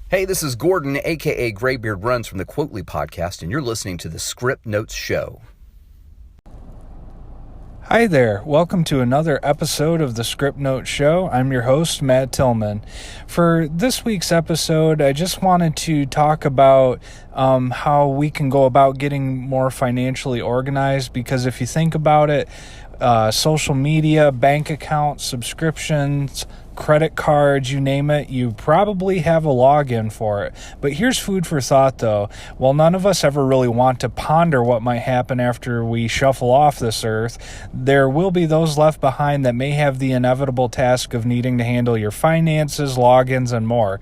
Hey, this is Gordon, aka Graybeard Runs from the Quotely podcast, and you're listening to the Script Notes Show. Hi there, welcome to another episode of the Script Notes Show. I'm your host, Matt Tillman. For this week's episode, I just wanted to talk about how we can go about getting more financially organized, because if you think about it, social media, bank accounts, subscriptions, credit cards, you name it, you probably have a login for it. But here's food for thought though. While none of us ever really want to ponder what might happen after we shuffle off this earth, there will be those left behind that may have the inevitable task of needing to handle your finances, logins, and more.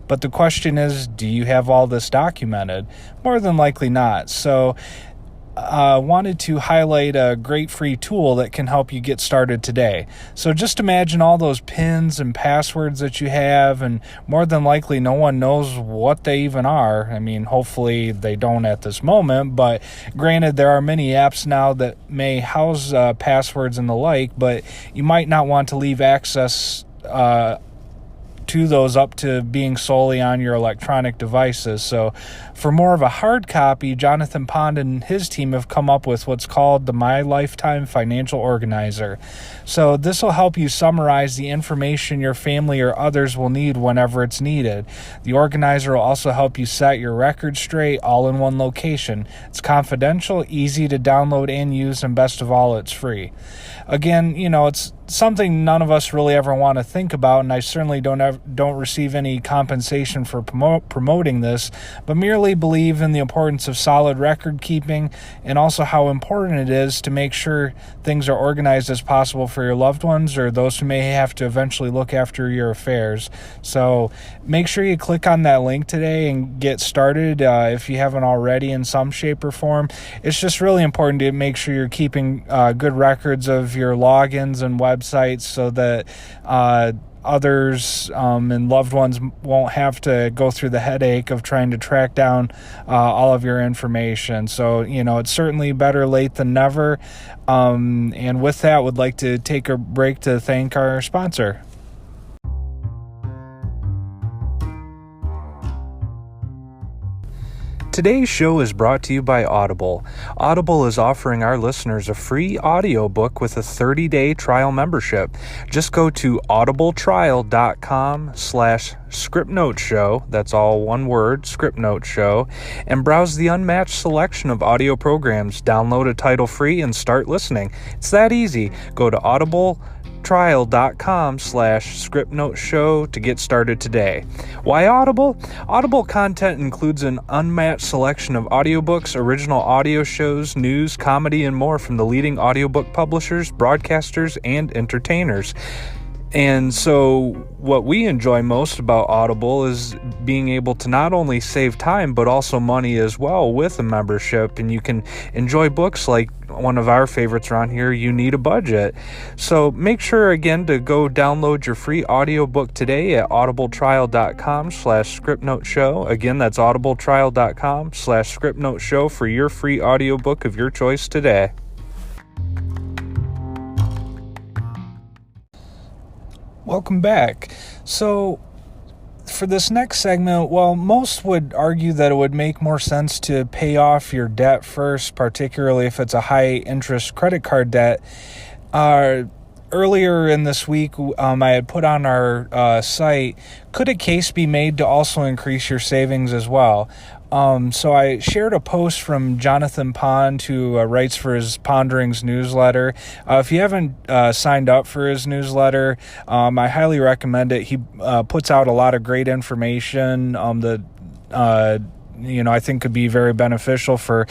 But the question is, do you have all this documented? More than likely not. So wanted to highlight a great free tool that can help you get started today. So just imagine all those pins and passwords that you have, and more than likely no one knows what they even are. I mean, hopefully they don't at this moment, but granted, there are many apps now that may house passwords and the like, but you might not want to leave access to those up to being solely on your electronic devices. So for more of a hard copy, Jonathan Pond and his team have come up with what's called the My Lifetime Financial Organizer. So this will help you summarize the information your family or others will need whenever it's needed. The organizer will also help you set your records straight, all in one location. It's confidential, easy to download and use, and best of all, it's free. Again, it's something none of us really ever want to think about, and I certainly don't receive any compensation for promoting this, but merely believe in the importance of solid record keeping, and also how important it is to make sure things are organized as possible for your loved ones or those who may have to eventually look after your affairs. So make sure you click on that link today and get started if you haven't already in some shape or form. It's just really important to make sure you're keeping good records of your logins and websites so that others and loved ones won't have to go through the headache of trying to track down all of your information. So, it's certainly better late than never. And with that, would like to take a break to thank our sponsor. Today's show is brought to you by Audible. Audible is offering our listeners a free audiobook with a 30-day trial membership. Just go to audibletrial.com/scriptnoteshow, that's all one word, Script Note Show, and browse the unmatched selection of audio programs. Download a title free and start listening. It's that easy. Go to audibletrial.com/scriptnoteshow to get started today. Why Audible? Audible content includes an unmatched selection of audiobooks, original audio shows, news, comedy, and more from the leading audiobook publishers, broadcasters, and entertainers. And so what we enjoy most about Audible is being able to not only save time, but also money as well with a membership. And you can enjoy books like one of our favorites around here, You Need a Budget. So make sure, again, to go download your free audiobook today at audibletrial.com/scriptnoteshow. Again, that's audibletrial.com/scriptnoteshow for your free audiobook of your choice today. Welcome back. So for this next segment, well, most would argue that it would make more sense to pay off your debt first, particularly if it's a high-interest credit card debt. Earlier in this week, I had put on our site, could a case be made to also increase your savings as well? So I shared a post from Jonathan Pond, who writes for his Ponderings newsletter. If you haven't signed up for his newsletter, I highly recommend it. He puts out a lot of great information that I think could be very beneficial for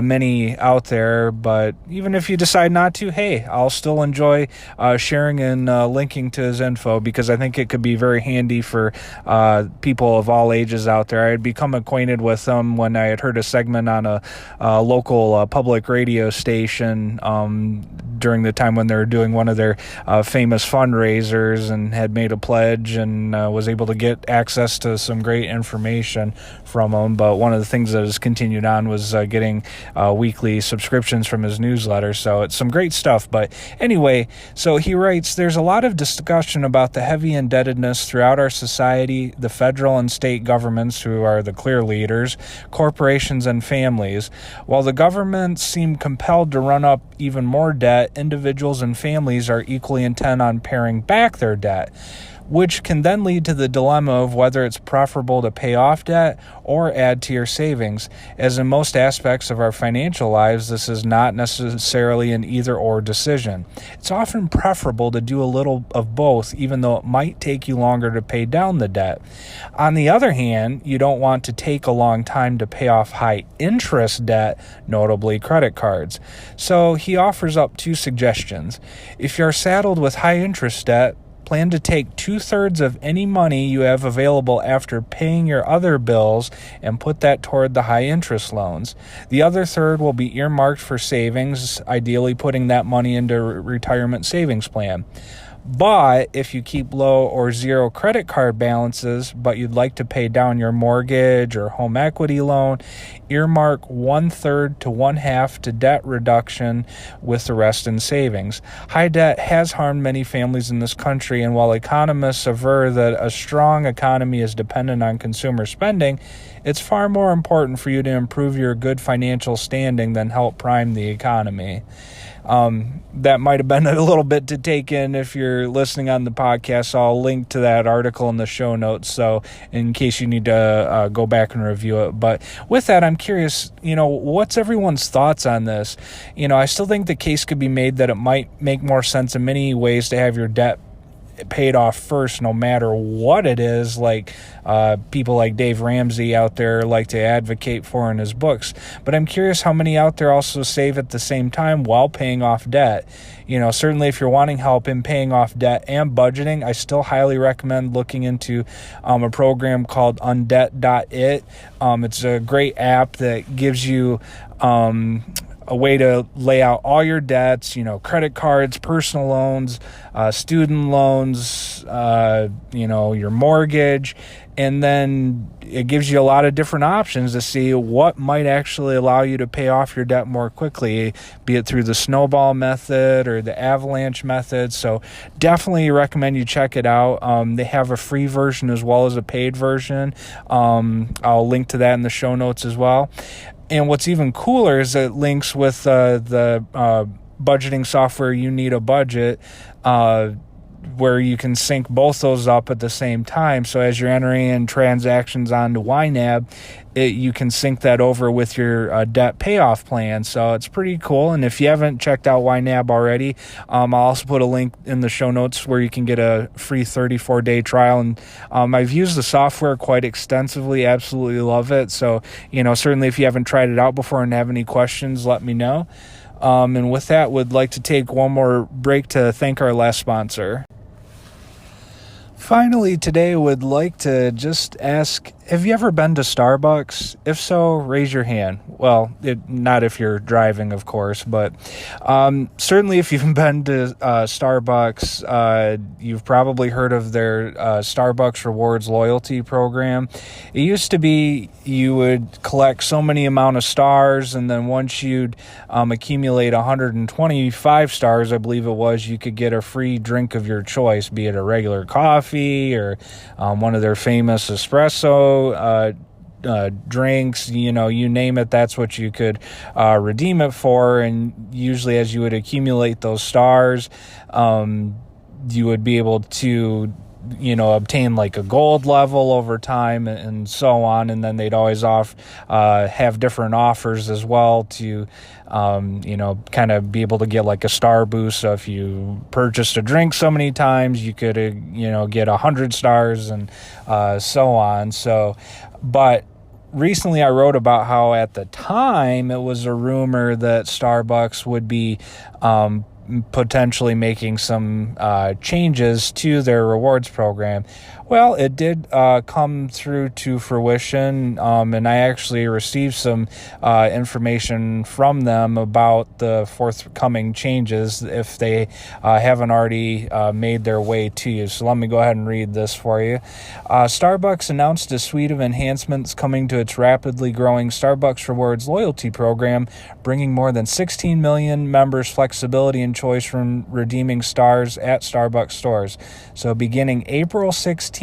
many out there. But even if you decide not to, hey, I'll still enjoy sharing and linking to his info, because I think it could be very handy for people of all ages out there. I had become acquainted with him when I had heard a segment on a local public radio station during the time when they were doing one of their famous fundraisers, and had made a pledge and was able to get access to some great information from him. but one of the things that has continued on was getting weekly subscriptions from his newsletter. So it's some great stuff. But anyway, so he writes, there's a lot of discussion about the heavy indebtedness throughout our society, the federal and state governments, who are the clear leaders, corporations, and families. While the governments seem compelled to run up even more debt, individuals and families are equally intent on paring back their debt, which can then lead to the dilemma of whether it's preferable to pay off debt or add to your savings. As in most aspects of our financial lives, this is not necessarily an either-or decision. It's often preferable to do a little of both, even though it might take you longer to pay down the debt. On the other hand, you don't want to take a long time to pay off high-interest debt, notably credit cards. So he offers up two suggestions. If you're saddled with high-interest debt, plan to take 2/3 of any money you have available after paying your other bills and put that toward the high-interest loans. The other third will be earmarked for savings, ideally putting that money into a retirement savings plan. But if you keep low or zero credit card balances, but you'd like to pay down your mortgage or home equity loan, earmark 1/3 to 1/2 to debt reduction with the rest in savings. High debt has harmed many families in this country, and while economists aver that a strong economy is dependent on consumer spending, it's far more important for you to improve your good financial standing than help prime the economy. That might have been a little bit to take in if you're listening on the podcast. So I'll link to that article in the show notes, so in case you need to go back and review it. But with that, I'm curious, what's everyone's thoughts on this? I still think the case could be made that it might make more sense in many ways to have your debt paid off first, no matter what it is, like people like Dave Ramsey out there like to advocate for in his books. But I'm curious how many out there also save at the same time while paying off debt. Certainly if you're wanting help in paying off debt and budgeting, I still highly recommend looking into a program called Undebt.it. It's a great app that gives you a way to lay out all your debts, credit cards, personal loans, student loans, your mortgage. And then it gives you a lot of different options to see what might actually allow you to pay off your debt more quickly, be it through the snowball method or the avalanche method. So definitely recommend you check it out. They have a free version as well as a paid version. I'll link to that in the show notes as well. And what's even cooler is it links with the budgeting software You Need a Budget, where you can sync both those up at the same time. So as you're entering in transactions onto YNAB, you can sync that over with your debt payoff plan. So it's pretty cool. And if you haven't checked out YNAB already, I'll also put a link in the show notes where you can get a free 34-day trial. And I've used the software quite extensively. Absolutely love it. So, certainly if you haven't tried it out before and have any questions, let me know. And with that, would like to take one more break to thank our last sponsor. Finally, today, would like to just ask, have you ever been to Starbucks? If so, raise your hand. Well, not if you're driving, of course, but certainly if you've been to Starbucks, you've probably heard of their Starbucks Rewards loyalty program. It used to be you would collect so many amount of stars, and then once you'd accumulate 125 stars, I believe it was, you could get a free drink of your choice, be it a regular coffee or one of their famous espresso drinks, you name it, that's what you could redeem it for. And usually as you would accumulate those stars, you would be able to obtain like a gold level over time and so on. And then they'd always have different offers as well to kind of be able to get like a star boost. So if you purchased a drink so many times, you could get 100 stars and so on. So, but recently I wrote about how at the time it was a rumor that Starbucks would be potentially making some changes to their rewards program. Well, it did come through to fruition, and I actually received some information from them about the forthcoming changes if they haven't already made their way to you. So let me go ahead and read this for you. Starbucks announced a suite of enhancements coming to its rapidly growing Starbucks Rewards loyalty program, bringing more than 16 million members flexibility and choice from redeeming stars at Starbucks stores. So beginning April 16th,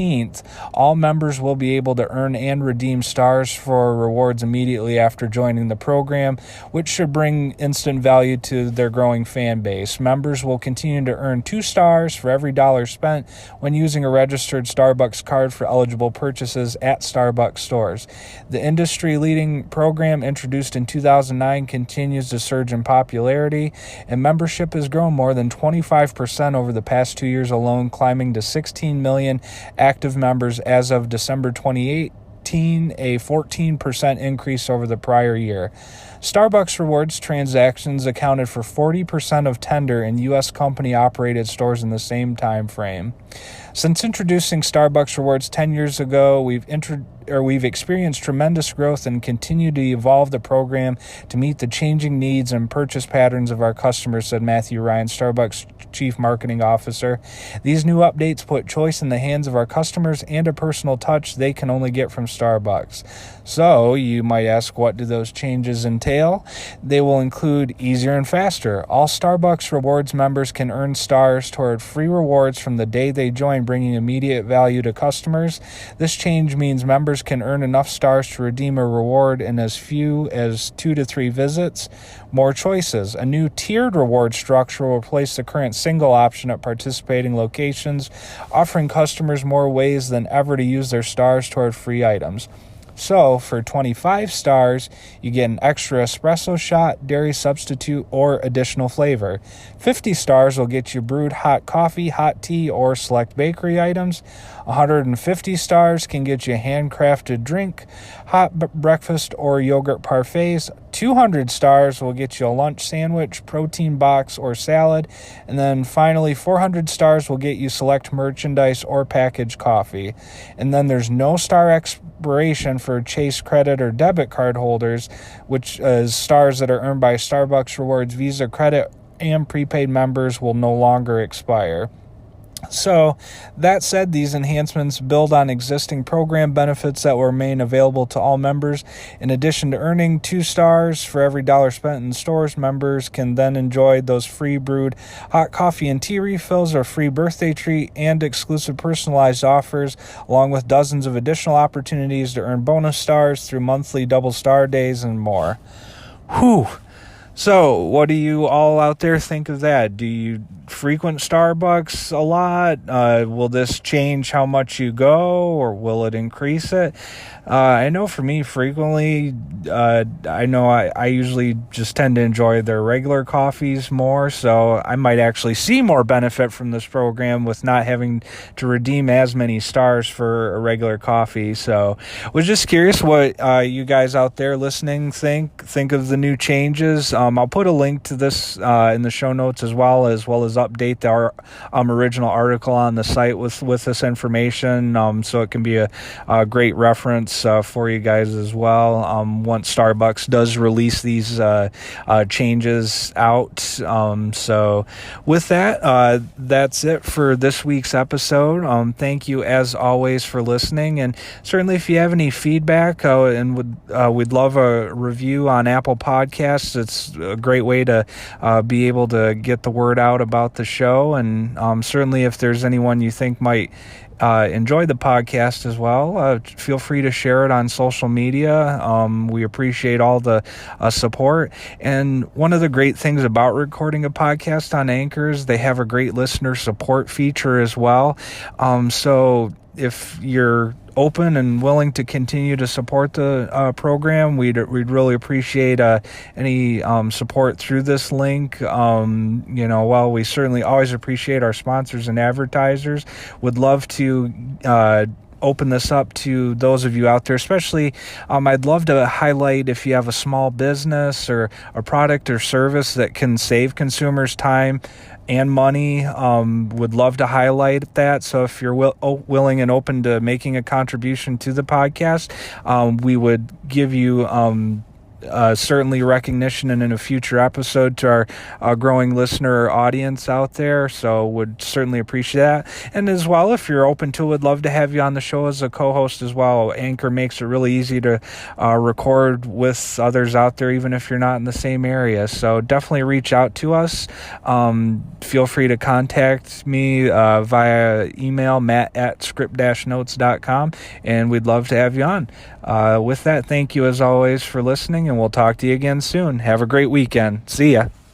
all members will be able to earn and redeem stars for rewards immediately after joining the program, which should bring instant value to their growing fan base. Members will continue to earn 2 stars for every dollar spent when using a registered Starbucks card for eligible purchases at Starbucks stores. The industry-leading program, introduced in 2009, continues to surge in popularity, and membership has grown more than 25% over the past 2 years alone, climbing to 16 million active members as of December 2018, a 14% increase over the prior year. Starbucks Rewards transactions accounted for 40% of tender in U.S. company-operated stores in the same time frame. Since introducing Starbucks Rewards 10 years ago, we've experienced tremendous growth and continue to evolve the program to meet the changing needs and purchase patterns of our customers, said Matthew Ryan, Starbucks Chief Marketing Officer. These new updates put choice in the hands of our customers and a personal touch they can only get from Starbucks. So, you might ask, what do those changes entail? They will include easier and faster. All Starbucks Rewards members can earn stars toward free rewards from the day they join, bringing immediate value to customers. This change means members can earn enough stars to redeem a reward in as few as 2 to 3 visits. More choices. A new tiered reward structure will replace the current single option at participating locations, offering customers more ways than ever to use their stars toward free items. So, for 25 stars, you get an extra espresso shot, dairy substitute, or additional flavor. 50 stars will get you brewed hot coffee, hot tea, or select bakery items. 150 stars can get you a handcrafted drink, hot breakfast, or yogurt parfaits. 200 stars will get you a lunch sandwich, protein box, or salad. And then finally, 400 stars will get you select merchandise or packaged coffee. And then there's no star expiration for Chase credit or debit card holders, which is stars that are earned by Starbucks Rewards Visa credit and prepaid members will no longer expire. So, that said, these enhancements build on existing program benefits that will remain available to all members. In addition to earning 2 stars for every dollar spent in stores, members can then enjoy those free brewed hot coffee and tea refills, or free birthday treat, and exclusive personalized offers, along with dozens of additional opportunities to earn bonus stars through monthly double star days and more. Whew! So, what do you all out there think of that? Do you frequent Starbucks a lot? Will this change how much you go, or will it increase it? I know for me, frequently, I know I usually just tend to enjoy their regular coffees more, so I might actually see more benefit from this program with not having to redeem as many stars for a regular coffee. So, was just curious what you guys out there listening think of the new changes. I'll put a link to this in the show notes as well as update our original article on the site with this information, so it can be a great reference for you guys as well once Starbucks does release these changes out. So with that, that's it for this week's episode. Thank you as always for listening, and certainly if you have any feedback and we'd love a review on Apple Podcasts. It's a great way to be able to get the word out about the show, and certainly if there's anyone you think might enjoy the podcast as well, feel free to share it on social media. We appreciate all the support. And one of the great things about recording a podcast on Anchor is they have a great listener support feature as well. So if you're open and willing to continue to support the program, we'd really appreciate any support through this link. While we certainly always appreciate our sponsors and advertisers, would love to open this up to those of you out there, especially I'd love to highlight if you have a small business or a product or service that can save consumers time and money. Would love to highlight that. So if you're willing and open to making a contribution to the podcast, we would give you certainly recognition in a future episode to our growing listener audience out there. So would certainly appreciate that. And as well, if you're open to it, would love to have you on the show as a co-host as well. Anchor makes it really easy to record with others out there, even if you're not in the same area. So definitely reach out to us. Feel free to contact me via email, matt@script-notes.com, and we'd love to have you on. With that, thank you as always for listening, and we'll talk to you again soon. Have a great weekend. See ya.